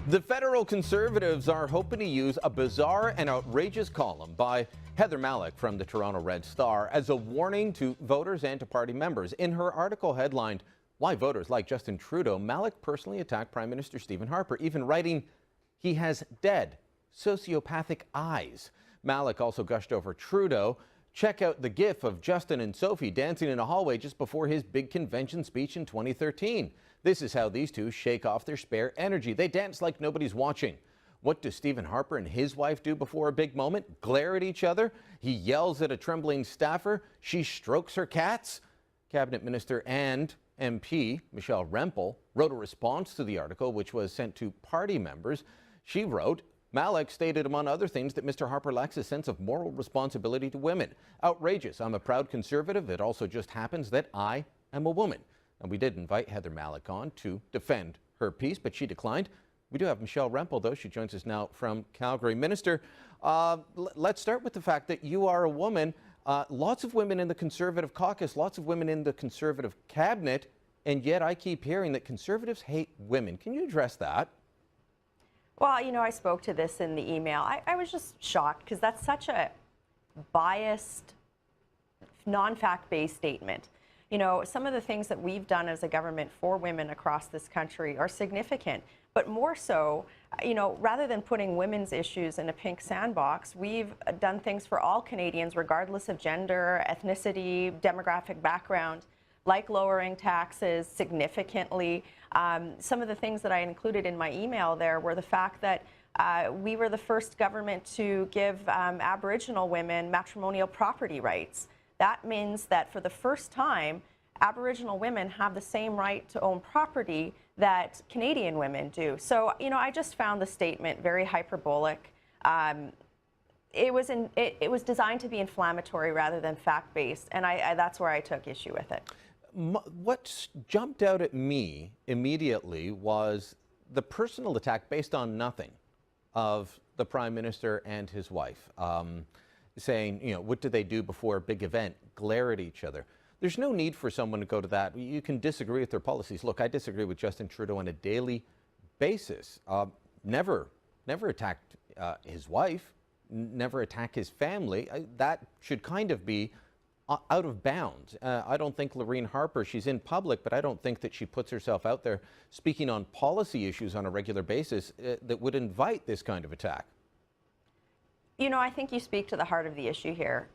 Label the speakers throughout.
Speaker 1: The federal Conservatives are hoping to use a bizarre and outrageous column by Heather Mallick from the Toronto Red Star as a warning to voters and to party members. In her article headlined, "Why Voters Like Justin Trudeau," Mallick personally attacked Prime Minister Stephen Harper, even writing, "He has dead, sociopathic eyes." Mallick also gushed over Trudeau. Check out the gif of Justin and Sophie dancing in a hallway just before his big convention speech in 2013. This is how these two shake off their spare energy. They dance like nobody's watching. What do Stephen Harper and his wife do before a big moment? Glare at each other? He yells at a trembling staffer. She strokes her cats. Cabinet Minister and MP Michelle Rempel wrote a response to the article, which was sent to party members. She wrote, Mallick stated, among other things, that Mr. Harper lacks a sense of moral responsibility to women. Outrageous. I'm a proud Conservative. It also just happens that I am a woman. And we did invite Heather Mallick on to defend her piece, but she declined. We do have Michelle Rempel, though. She joins us now from Calgary. Minister, let's start with the fact that you are a woman. Lots of women in the Conservative caucus, lots of women in the Conservative cabinet, and yet I keep hearing that Conservatives hate women. Can you address that?
Speaker 2: Well, you know, I spoke to this in the email. I was just shocked because that's such a biased, non-fact-based statement. You know, some of the things that we've done as a government for women across this country are significant, but more so, you know, rather than putting women's issues in a pink sandbox, we've done things for all Canadians, regardless of gender, ethnicity, demographic background, like lowering taxes significantly. Some of the things that I included in my email there were the fact that we were the first government to give Aboriginal women matrimonial property rights. That means that for the first time, Aboriginal women have the same right to own property that Canadian women do. So, you know, I just found the statement very hyperbolic. It was designed to be inflammatory rather than fact-based, and that's where I took issue with it.
Speaker 1: What jumped out at me immediately was the personal attack based on nothing of the Prime Minister and his wife. Saying, you know, what do they do before a big event? Glare at each other. There's no need for someone to go to that. You can disagree with their policies. Look, I disagree with Justin Trudeau on a daily basis. Never attacked his wife, never attack his family. That should kind of be out of bounds. I don't think Lorraine Harper, she's in public, but I don't think that she puts herself out there speaking on policy issues on a regular basis that would invite this kind of attack.
Speaker 2: You know, I think you speak to the heart of the issue here.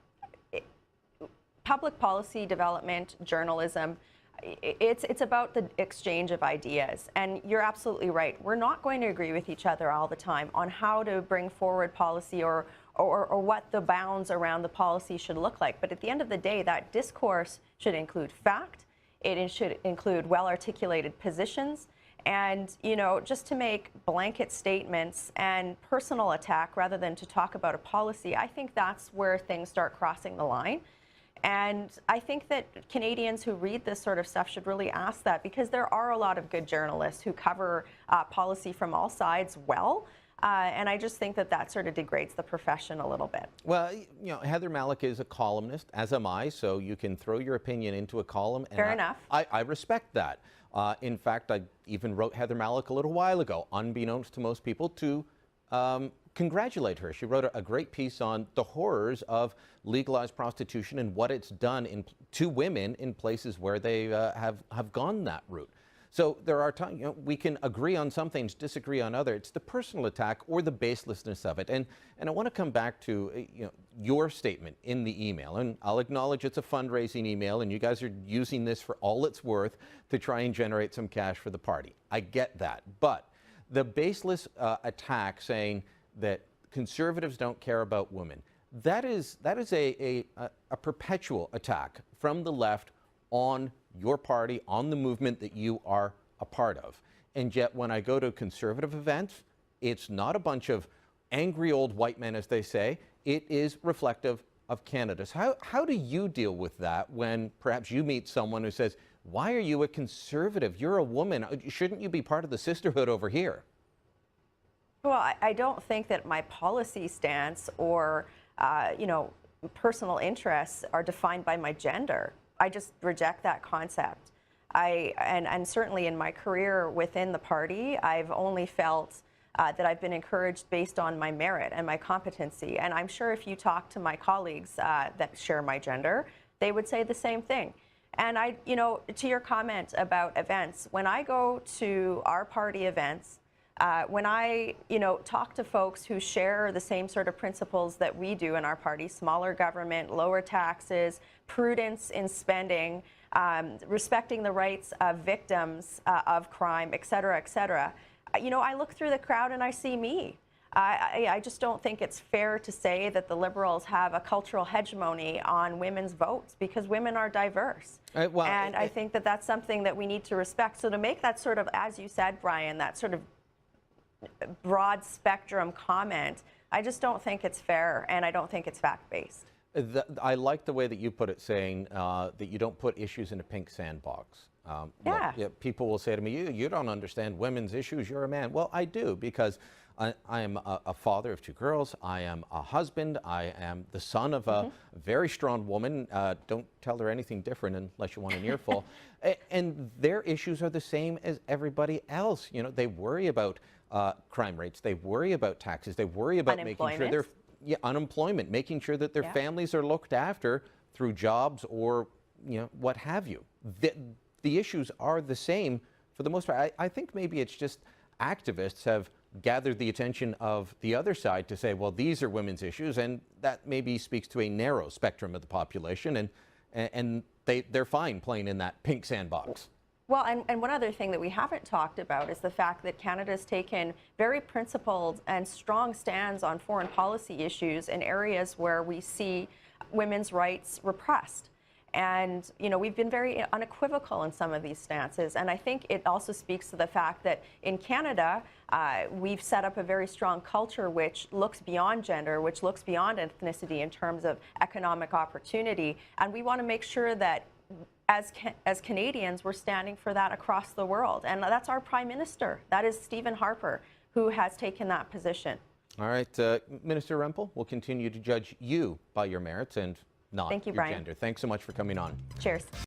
Speaker 2: Public policy development, journalism, it's about the exchange of ideas. And you're absolutely right. We're not going to agree with each other all the time on how to bring forward policy or what the bounds around the policy should look like. But at the end of the day, that discourse should include fact. It should include well-articulated positions. And, you know, just to make blanket statements and personal attack rather than to talk about a policy, I think that's where things start crossing the line. And I think that Canadians who read this sort of stuff should really ask that, because there are a lot of good journalists who cover policy from all sides well. And I just think that that sort of degrades the profession a little bit.
Speaker 1: Well, you know, Heather Mallick is a columnist, as am I, so you can throw your opinion into a column. And
Speaker 2: Fair enough.
Speaker 1: I respect that. In fact, I even wrote Heather Mallick a little while ago, unbeknownst to most people, to congratulate her. She wrote a great piece on the horrors of legalized prostitution and what it's done to women in places where they have gone that route. So there are times, you know, we can agree on some things, disagree on others. It's the personal attack or the baselessness of it. And I want to come back to your statement in the email. And I'll acknowledge it's a fundraising email, and you guys are using this for all it's worth to try and generate some cash for the party. I get that. But the baseless attack saying that Conservatives don't care about women, that is a perpetual attack from the left on your party, on the movement that you are a part of. And yet when I go to Conservative events, it's not a bunch of angry old white men, as they say. It is reflective of Canada's. How do you deal with that when perhaps you meet someone who says, why are you a Conservative? You're a woman. Shouldn't you be part of the sisterhood over here?
Speaker 2: Well, I don't think that my policy stance or, you know, personal interests are defined by my gender. I just reject that concept. And certainly in my career within the party, I've only felt that I've been encouraged based on my merit and my competency. And I'm sure if you talk to my colleagues that share my gender, they would say the same thing. And to your comment about events, when I go to our party events, when I, talk to folks who share the same sort of principles that we do in our party, smaller government, lower taxes, prudence in spending, respecting the rights of victims of crime, et cetera, I look through the crowd and I see me. I just don't think it's fair to say that the Liberals have a cultural hegemony on women's votes, because women are diverse. I think that that's something that we need to respect. So to make that sort of, as you said, Brian, that sort of broad spectrum comment, I just don't think it's fair, and I don't think it's fact-based.
Speaker 1: I like the way that you put it, saying that you don't put issues in a pink sandbox. People will say to me, you don't understand women's issues, you're a man. Well, I do, because I am a father of 2 girls, I am a husband, I am the son of a very strong woman. Don't tell her anything different unless you want an earful. And their issues are the same as everybody else. They worry about crime rates, they worry about taxes, they worry about making sure their unemployment, making sure that their families are looked after through jobs or what have you. The issues are the same for the most part. I think maybe it's just activists have gathered the attention of the other side to say, well, these are women's issues, and that maybe speaks to a narrow spectrum of the population, and they're fine playing in that pink sandbox.
Speaker 2: Well, and one other thing that we haven't talked about is the fact that Canada's taken very principled and strong stands on foreign policy issues in areas where we see women's rights repressed. And, we've been very unequivocal in some of these stances. And I think it also speaks to the fact that in Canada, we've set up a very strong culture which looks beyond gender, which looks beyond ethnicity in terms of economic opportunity. And we want to make sure that as Canadians, we're standing for that across the world. And that's our Prime Minister. That is Stephen Harper, who has taken that position.
Speaker 1: All right, Minister Rempel, we'll continue to judge you by your merits and not
Speaker 2: Thank you,
Speaker 1: your
Speaker 2: Brian.
Speaker 1: gender. Thanks so much for coming on.
Speaker 2: Cheers.